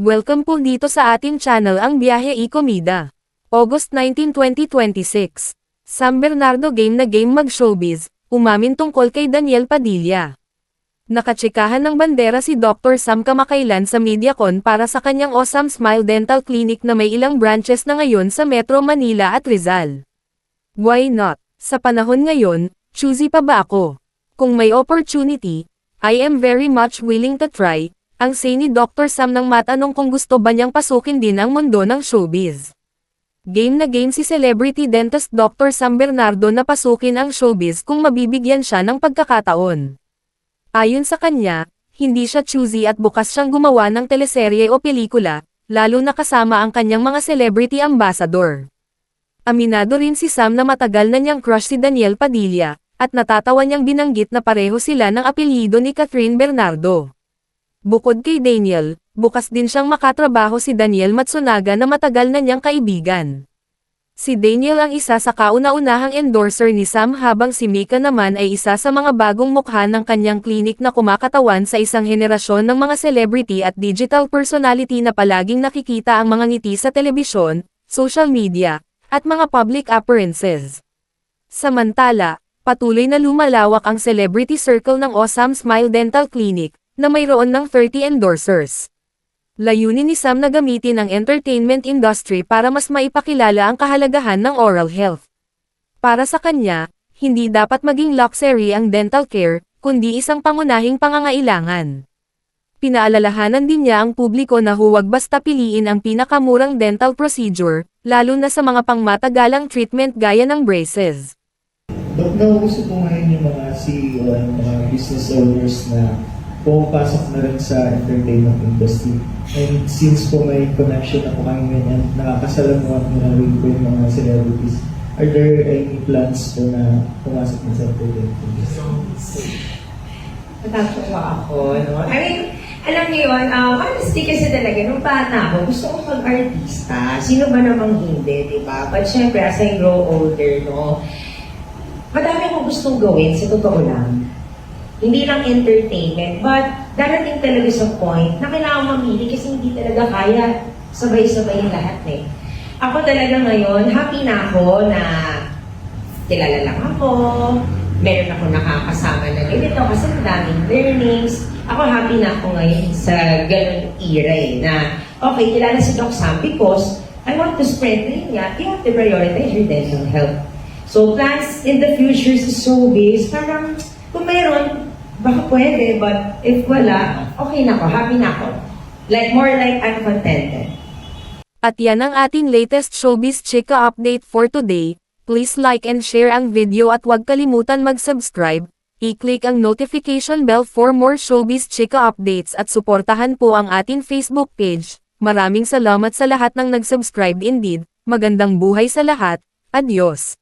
Welcome po dito sa ating channel ang Biyahe y Komida. August 19, 2026. San Bernardo game na game mag-showbiz, umamin tungkol kay Daniel Padilla. Nakatsikahan ng bandera si Dr. Sam kamakailan sa MediaCon para sa kanyang Awesome Smile Dental Clinic na may ilang branches na ngayon sa Metro Manila at Rizal. Why not? Sa panahon ngayon, choosy pa ba ako? Kung may opportunity, I am very much willing to try. Ang say ni Dr. Sam nang matanong kung gusto ba niyang pasukin din ang mundo ng showbiz. Game na game si celebrity dentist Dr. Sam Bernardo na pasukin ang showbiz kung mabibigyan siya ng pagkakataon. Ayon sa kanya, hindi siya choosy at bukas siyang gumawa ng teleserye o pelikula, lalo na kasama ang kanyang mga celebrity ambassador. Aminado rin si Sam na matagal na niyang crush si Daniel Padilla, at natatawa niyang binanggit na pareho sila ng apelyido ni Catherine Bernardo. Bukod kay Daniel, bukas din siyang makatrabaho si Daniel Matsunaga na matagal na niyang kaibigan. Si Daniel ang isa sa kauna-unahang endorser ni Sam habang si Mika naman ay isa sa mga bagong mukha ng kanyang klinik na kumakatawan sa isang henerasyon ng mga celebrity at digital personality na palaging nakikita ang mga ngiti sa telebisyon, social media, at mga public appearances. Samantala, patuloy na lumalawak ang celebrity circle ng Awesome Smile Dental Clinic, na mayroon ng 30 endorsers. Layunin ni Sam na gamitin ang entertainment industry para mas maipakilala ang kahalagahan ng oral health. Para sa kanya, hindi dapat maging luxury ang dental care, kundi isang pangunahing pangangailangan. Pinaalalahanan din niya ang publiko na huwag basta piliin ang pinakamurang dental procedure, lalo na sa mga pangmatagalang treatment gaya ng braces. Dok, gusto ko ngayon yung mga CEO at mga business owners na pumapasok na rin sa entertainment industry. And since po may connection na po kayo ganyan, nakakasalamuhan nyo na rin po yung mga celebrities, are there any plans po na pumasok na sa entertainment industry? Natatawa ako, no? I mean, alam niyo yun, honestly kasi talaga, nung bata ako, gusto ko mag-artista. Sino ba namang hindi, di ba? But syempre, as I grow older, no, madami akong gustong gawin, sa totoo lang. Hindi lang entertainment, but darating talaga sa point na kailangan mamili kasi hindi talaga kaya sabay-sabay lahat eh. Ako talaga ngayon, happy na ako na kilala lang ako, meron ako nakakasama na ganito kasi madaming learnings. Ako happy na ako ngayon sa ganun era eh, na okay, kilala si Doc Sam because I want to spread rin nga, you have to prioritize your dental health. So plans in the future sa showbiz, parang kung meron, baka pwede, but if wala, okay na ako, happy na ako. More like I'm contented. At yan ang ating latest showbiz chika update for today. Please like and share ang video at huwag kalimutan mag-subscribe. I-click ang notification bell for more showbiz chika updates at suportahan po ang ating Facebook page. Maraming salamat sa lahat ng nag-subscribe indeed. Magandang buhay sa lahat. Adios.